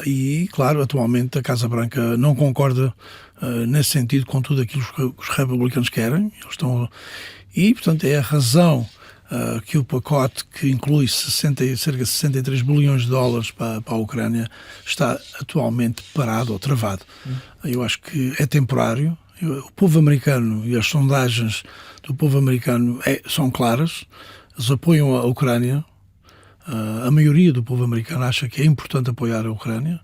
e, claro, atualmente a Casa Branca não concorda nesse sentido com tudo aquilo que os republicanos querem. E, portanto, é a razão que o pacote, que inclui cerca de 63 bilhões de dólares para a Ucrânia, está atualmente parado ou travado. Eu acho que é temporário. O povo americano e as sondagens do povo americano são claras. Eles apoiam a Ucrânia. A maioria do povo americano acha que é importante apoiar a Ucrânia,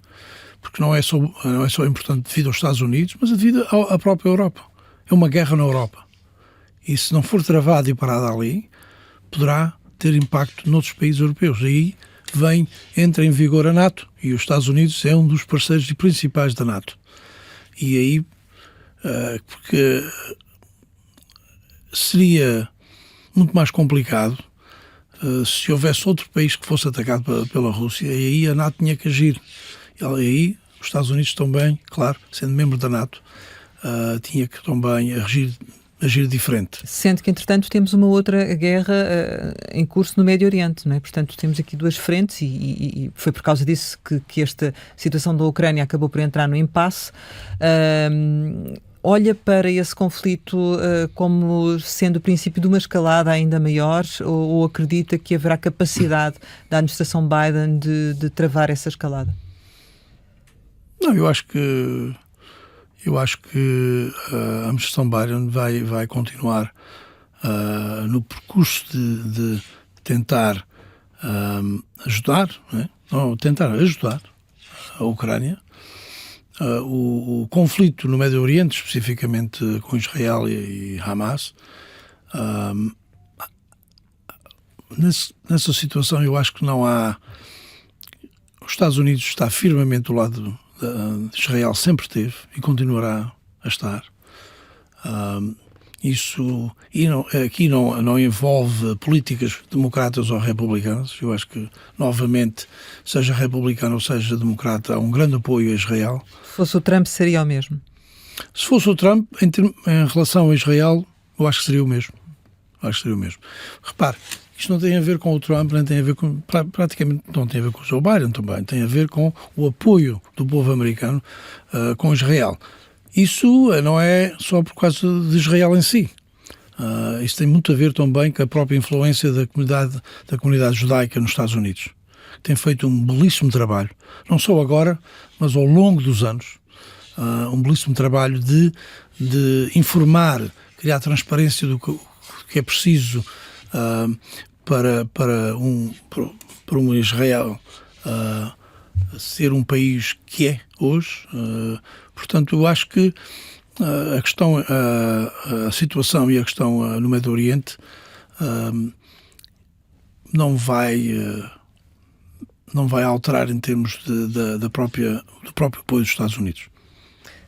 porque não é só importante devido aos Estados Unidos, mas devido à própria Europa. É uma guerra na Europa. E se não for travado e parado ali, poderá ter impacto noutros países europeus. Aí entra em vigor a NATO, e os Estados Unidos é um dos parceiros principais da NATO. E aí, porque seria muito mais complicado se houvesse outro país que fosse atacado pela Rússia, e aí a NATO tinha que agir. E aí os Estados Unidos também, claro, sendo membro da NATO, tinha que também agir diferente. Sendo que, entretanto, temos uma outra guerra em curso no Médio Oriente, não é? Portanto, temos aqui duas frentes e foi por causa disso que esta situação da Ucrânia acabou por entrar no impasse. Olha para esse conflito como sendo o princípio de uma escalada ainda maior, ou acredita que haverá capacidade da administração Biden de travar essa escalada? Não, eu acho que a administração Biden vai continuar no percurso de tentar ajudar, não, tentar ajudar a Ucrânia. O conflito no Médio Oriente, especificamente com Israel e Hamas, nessa situação eu acho que não há... Os Estados Unidos está firmemente do lado de Israel, sempre teve e continuará a estar. Aqui não envolve políticas democratas ou republicanas. Eu acho que, novamente, seja republicano ou seja democrata, há um grande apoio a Israel. Se fosse o Trump, seria o mesmo? Se fosse o Trump, em relação a Israel, eu acho que seria o mesmo. Acho que seria o mesmo. Repare, isto não tem a ver com o Trump, nem tem a ver com, praticamente não tem a ver com o Joe Biden também, tem a ver com o apoio do povo americano com Israel. Isso não é só por causa de Israel em si. Isso tem muito a ver também com a própria influência da comunidade judaica nos Estados Unidos. Tem feito um belíssimo trabalho, não só agora, mas ao longo dos anos. Um belíssimo trabalho de informar, criar transparência do que é preciso para um Israel ser um país que é hoje. Portanto, eu acho que a situação e a questão no Médio Oriente não vai alterar em termos do próprio apoio dos Estados Unidos.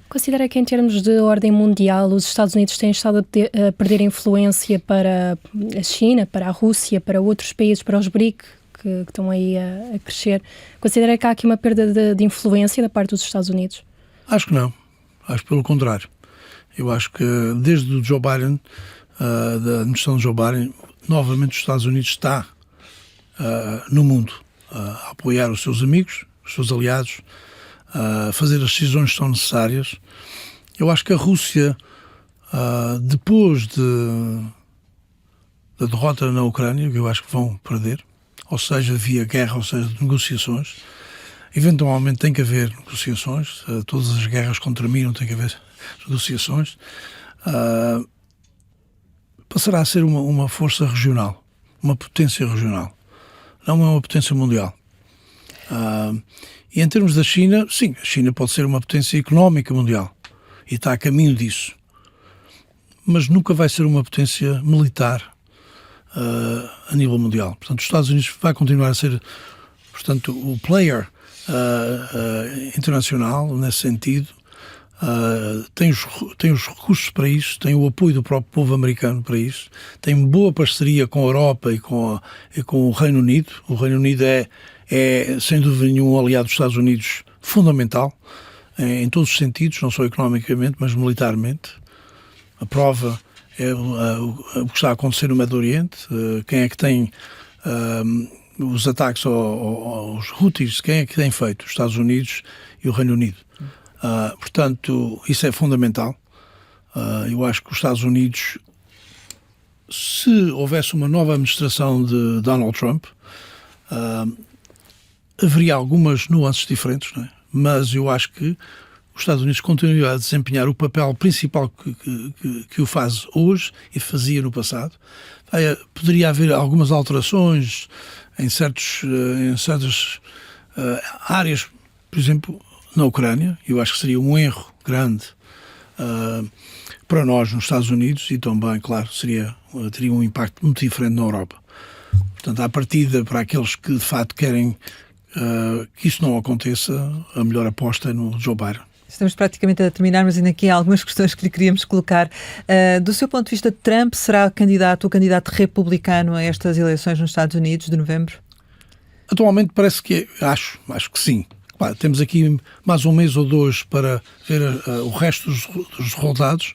Considera que em termos de ordem mundial os Estados Unidos têm estado a perder influência para a China, para a Rússia, para outros países, para os BRIC, que estão aí a crescer? Considera que há aqui uma perda de influência da parte dos Estados Unidos? Acho que não. Acho pelo contrário. Eu acho que desde o Joe Biden, da administração de Joe Biden, novamente os Estados Unidos está no mundo a apoiar os seus amigos, os seus aliados, a fazer as decisões que são necessárias. Eu acho que a Rússia, depois da derrota na Ucrânia, que eu acho que vão perder, ou seja, via guerra, ou seja, de negociações, eventualmente tem que haver negociações, todas as guerras que terminam tem que haver negociações, passará a ser uma força regional, uma potência regional, não é uma potência mundial. E em termos da China, sim, a China pode ser uma potência económica mundial e está a caminho disso, mas nunca vai ser uma potência militar a nível mundial. Portanto, os Estados Unidos vai continuar a ser, portanto, o player internacional nesse sentido. Tem os recursos para isso, tem o apoio do próprio povo americano para isso, tem boa parceria com a Europa e com o Reino Unido. O Reino Unido é sem dúvida nenhuma um aliado dos Estados Unidos fundamental em todos os sentidos, não só economicamente, mas militarmente. A prova é o que está a acontecer no Médio Oriente. Quem é que tem os ataques aos Houthis, quem é que tem feito? Os Estados Unidos e o Reino Unido. Portanto, isso é fundamental. Eu acho que os Estados Unidos, se houvesse uma nova administração de Donald Trump, haveria algumas nuances diferentes, não é? Mas eu acho que os Estados Unidos continuam a desempenhar o papel principal que o faz hoje e fazia no passado. Poderia haver algumas alterações em certas áreas, por exemplo, na Ucrânia. Eu acho que seria um erro grande para nós nos Estados Unidos e também, claro, teria um impacto muito diferente na Europa. Portanto, à partida, para aqueles que de facto querem que isso não aconteça, a melhor aposta é no Joe Biden. Estamos praticamente a terminar, mas ainda aqui há algumas questões que lhe queríamos colocar. Do seu ponto de vista, Trump será o candidato republicano a estas eleições nos Estados Unidos de novembro? Atualmente parece que acho que sim. Claro, temos aqui mais um mês ou dois para ver o resto dos resultados.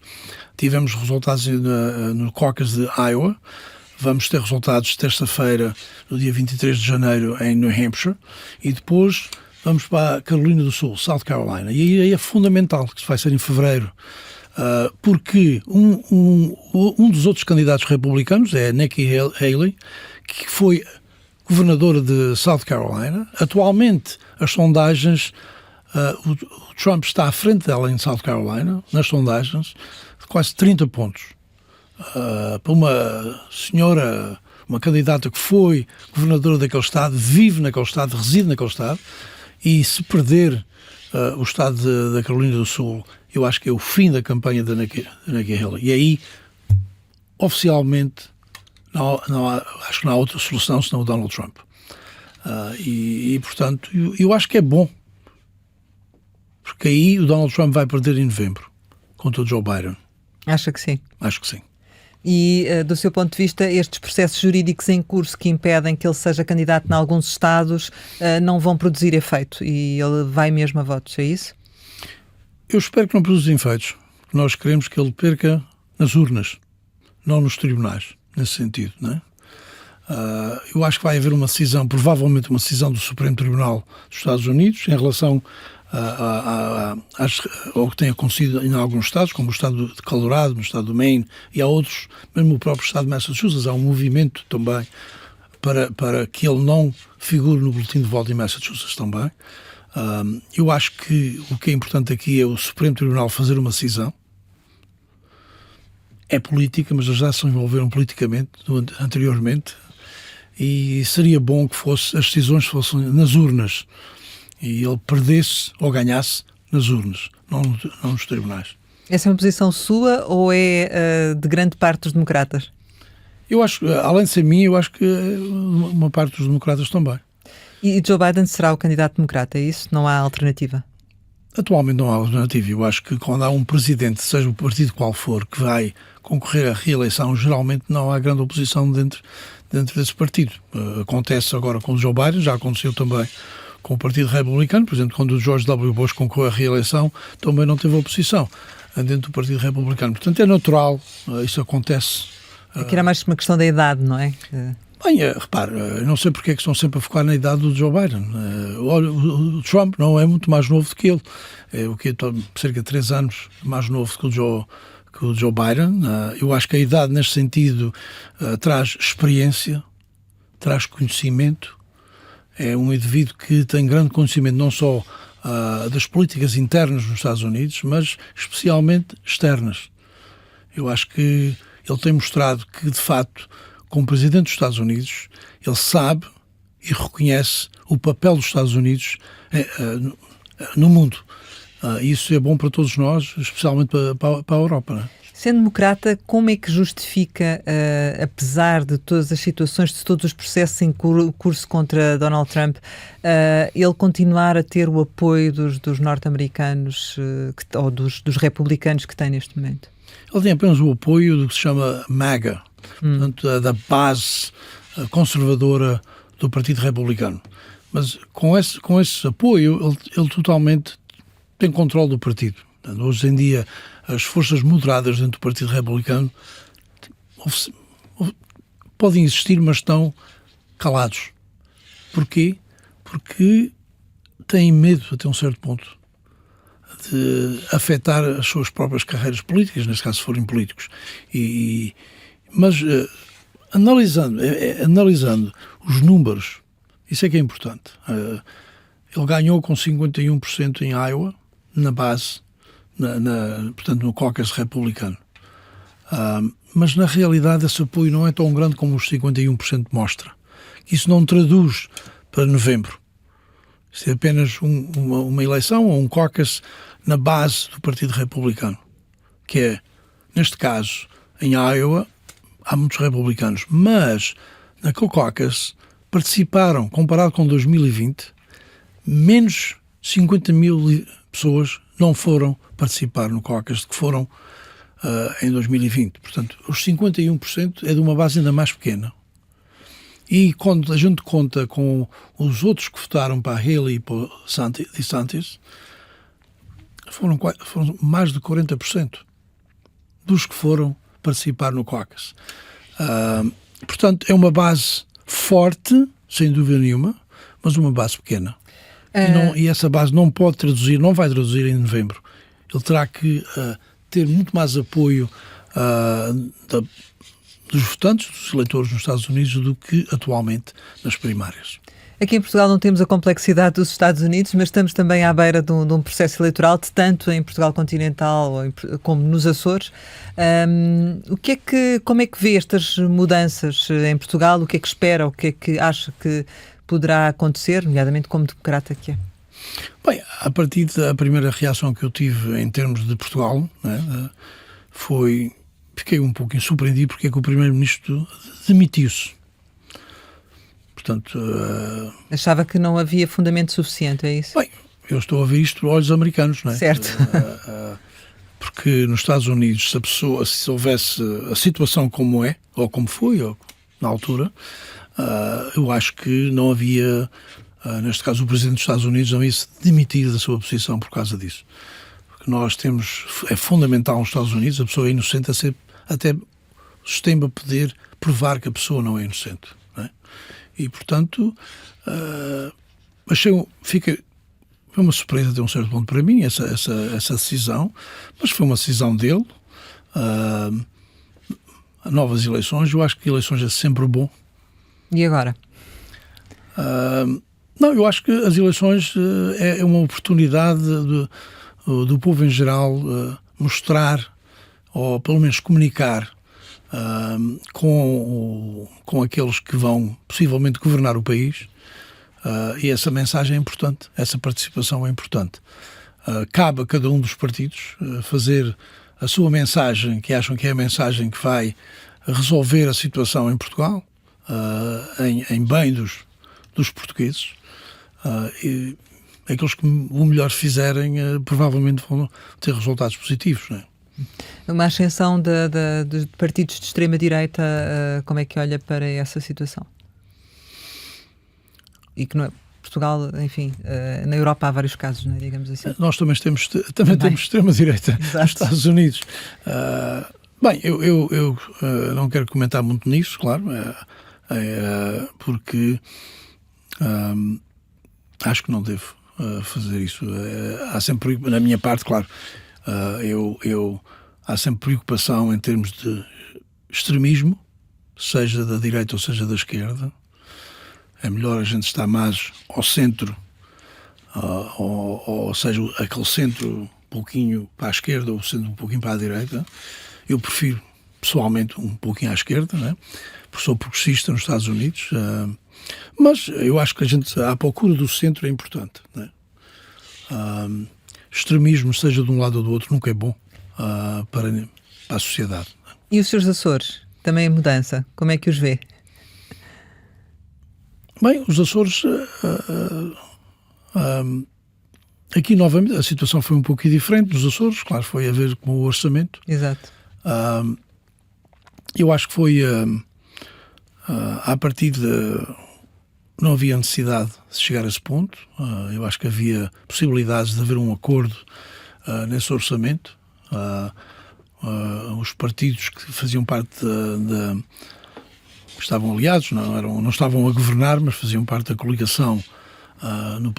Tivemos resultados no caucus de Iowa. Vamos ter resultados terça-feira, no dia 23 de janeiro, em New Hampshire. E depois vamos para a Carolina do Sul, South Carolina. E aí é fundamental, que vai ser em fevereiro, porque um dos outros candidatos republicanos é Nikki Haley, que foi governadora de South Carolina. Atualmente, as sondagens, o Trump está à frente dela em South Carolina, nas sondagens, de quase 30 pontos. Para uma senhora, uma candidata que foi governadora daquele estado, vive naquele estado, reside naquele estado, e se perder o estado da Carolina do Sul, eu acho que é o fim da campanha da Nikki Haley. E aí, oficialmente, acho que não há outra solução senão o Donald Trump. Portanto, eu acho que é bom, porque aí o Donald Trump vai perder em novembro contra o Joe Biden. Acha que sim? Acho que sim. E, do seu ponto de vista, estes processos jurídicos em curso que impedem que ele seja candidato em alguns estados não vão produzir efeito e ele vai mesmo a votos, é isso? Eu espero que não produzam efeitos. Nós queremos que ele perca nas urnas, não nos tribunais. nesse sentido, não é? Eu acho que vai haver uma decisão, provavelmente uma decisão do Supremo Tribunal dos Estados Unidos em relação ao que tem acontecido em alguns estados, como o estado de Colorado, no estado do Maine, e há outros, mesmo o próprio estado de Massachusetts. Há um movimento também para que ele não figure no boletim de voto em Massachusetts também. Eu acho que o que é importante aqui é o Supremo Tribunal fazer uma decisão. É política, mas eles já se envolveram politicamente anteriormente, e seria bom que as decisões fossem nas urnas e ele perdesse ou ganhasse nas urnas, não nos tribunais. Essa é uma posição sua ou é de grande parte dos democratas? Eu acho, além de ser minha, eu acho que uma parte dos democratas também. E Joe Biden será o candidato democrata, é isso? Não há alternativa? Atualmente não há alternativa. Eu acho que quando há um presidente, seja o partido qual for, que vai concorrer à reeleição, geralmente não há grande oposição dentro desse partido. Acontece agora com o Joe Biden, já aconteceu também com o Partido Republicano. Por exemplo, quando o George W. Bush concorreu à reeleição, também não teve oposição dentro do Partido Republicano. Portanto, é natural, isso acontece. Aqui era mais uma questão da idade, não é? Bem, repare, eu não sei porque é que estão sempre a focar na idade do Joe Biden. Olha, o Trump não é muito mais novo do que ele. É o que cerca de 3 anos mais novo que o Joe Biden. Eu acho que a idade, neste sentido, traz experiência, traz conhecimento. É um indivíduo que tem grande conhecimento não só das políticas internas nos Estados Unidos, mas especialmente externas. Eu acho que ele tem mostrado que, de facto, como Presidente dos Estados Unidos, ele sabe e reconhece o papel dos Estados Unidos no mundo. Isso é bom para todos nós, especialmente para a Europa, não é? Sendo democrata, como é que justifica, apesar de todas as situações, de todos os processos em curso contra Donald Trump, ele continuar a ter o apoio dos norte-americanos ou dos republicanos que tem neste momento? Ele tem apenas o apoio do que se chama MAGA, portanto, da base conservadora do Partido Republicano. Mas com esse apoio, ele totalmente tem controle do partido. Portanto, hoje em dia, as forças moderadas dentro do Partido Republicano podem existir, mas estão calados. Porquê? Porque têm medo, até um certo ponto, de afetar as suas próprias carreiras políticas, neste caso, se forem políticos. Mas analisando os números, isso é que é importante. Ele ganhou com 51% em Iowa, na base, portanto, no caucus republicano. Mas, na realidade, esse apoio não é tão grande como os 51% mostra. Isso não traduz para novembro. Isso é apenas uma eleição ou um caucus na base do Partido Republicano, que é, neste caso, em Iowa, há muitos republicanos, mas naquele caucus participaram, comparado com 2020, menos 50 mil pessoas não foram participar no caucus que foram em 2020. Portanto, os 51% é de uma base ainda mais pequena. E quando a gente conta com os outros que votaram para a Haley e para o DeSantis, foram mais de 40% dos que foram participar no caucus. Portanto, é uma base forte, sem dúvida nenhuma, mas uma base pequena. E essa base não vai traduzir em novembro. Ele terá que ter muito mais apoio dos votantes, dos eleitores nos Estados Unidos, do que atualmente nas primárias. Aqui em Portugal não temos a complexidade dos Estados Unidos, mas estamos também à beira de um processo eleitoral, tanto em Portugal continental como nos Açores. Como é que vê estas mudanças em Portugal? O que é que espera? O que é que acha que poderá acontecer, nomeadamente como democrata que é? Bem, a partir da primeira reação que eu tive em termos de Portugal, né, fiquei um pouco surpreendido porque é que o Primeiro-Ministro demitiu-se. Portanto, achava que não havia fundamento suficiente, é isso? Bem, eu estou a ver isto por olhos americanos, não é? Certo. Porque nos Estados Unidos, se houvesse a situação como é, ou como foi, ou na altura, eu acho que não havia, neste caso o Presidente dos Estados Unidos não ia-se demitir da sua posição por causa disso. Porque nós é fundamental nos Estados Unidos a pessoa é inocente a ser até sistema poder provar que a pessoa não é inocente. Não é? E, portanto, foi uma surpresa até um certo ponto para mim essa decisão, mas foi uma decisão dele. Novas eleições, eu acho que eleições é sempre bom. E agora? Não, eu acho que as eleições é uma oportunidade do povo em geral mostrar, ou pelo menos comunicar com aqueles que vão possivelmente governar o país, e essa mensagem é importante, essa participação é importante. Cabe a cada um dos partidos fazer a sua mensagem, que acham que é a mensagem que vai resolver a situação em Portugal, em bem dos portugueses, e aqueles que o melhor fizerem provavelmente vão ter resultados positivos, não é? Uma ascensão dos partidos de extrema-direita, como é que olha para essa situação? E que Portugal, enfim, na Europa há vários casos, não é? Digamos assim. Nós também temos extrema-direita nos Estados Unidos. Bem, eu não quero comentar muito nisso, claro, porque acho que não devo fazer isso. Há sempre, na minha parte, claro, há sempre preocupação em termos de extremismo, seja da direita ou seja da esquerda. É melhor a gente estar mais ao centro, ou seja, aquele centro um pouquinho para a esquerda ou o centro um pouquinho para a direita. Eu prefiro, pessoalmente, um pouquinho à esquerda, né? Porque sou progressista nos Estados Unidos, mas eu acho que a procura do centro é importante, né? Extremismo, seja de um lado ou do outro, nunca é bom para a sociedade. E os seus Açores? Também em mudança? Como é que os vê? Bem, os Açores, aqui novamente a situação foi um pouco diferente dos Açores, claro, foi a ver com o orçamento. Exato. Eu acho que foi a partir de... Não havia necessidade de chegar a esse ponto. Eu acho que havia possibilidades de haver um acordo nesse orçamento. Os partidos que faziam parte estavam aliados, não estavam a governar, mas faziam parte da coligação no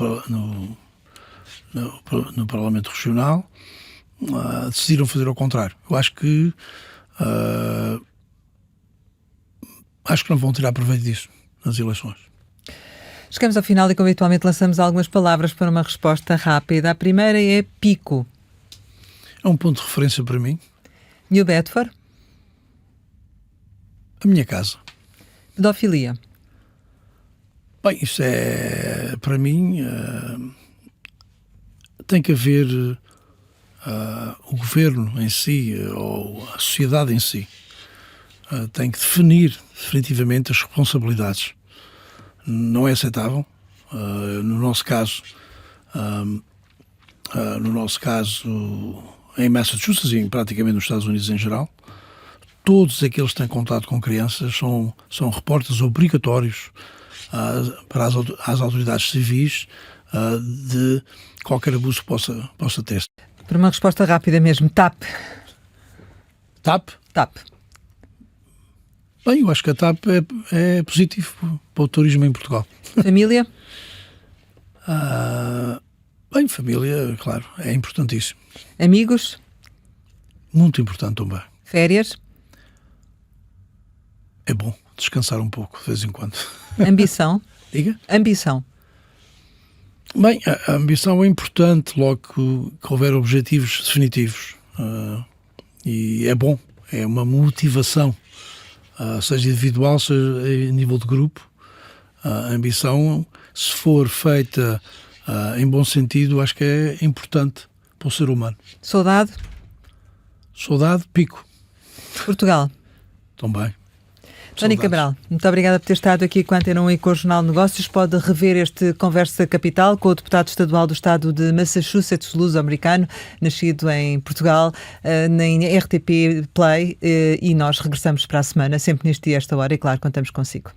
Parlamento Regional, decidiram fazer ao contrário. Eu acho que não vão tirar proveito disso nas eleições. Chegamos ao final e, como habitualmente, lançamos algumas palavras para uma resposta rápida. A primeira é Pico. É um ponto de referência para mim. New Bedford. A minha casa. Pedofilia. Bem, isso é, para mim, tem que haver o governo em si, ou a sociedade em si, tem que definir definitivamente as responsabilidades. Não é aceitável. No nosso caso, em Massachusetts e praticamente nos Estados Unidos em geral, todos aqueles que têm contato com crianças são reportes obrigatórios para as autoridades civis de qualquer abuso que possa ter. Para uma resposta rápida mesmo, TAP. TAP? TAP. Bem, eu acho que a TAP é positivo para o turismo em Portugal. Família? Bem, família, claro, é importantíssimo. Amigos? Muito importante também. Férias? É bom descansar um pouco, de vez em quando. Ambição? Diga? Ambição. Bem, a ambição é importante logo que houver objetivos definitivos. E é bom, é uma motivação, seja individual, seja em nível de grupo. A ambição, se for feita em bom sentido, acho que é importante para o ser humano. Saudade? Saudade, Pico. Portugal? Também. Tony Cabral, muito obrigada por ter estado aqui com a Antena 1 e com o Jornal de Negócios. Pode rever este Conversa Capital com o deputado estadual do estado de Massachusetts, luso-americano, nascido em Portugal, na RTP Play, e nós regressamos para a semana, sempre neste dia, esta hora, e claro, contamos consigo.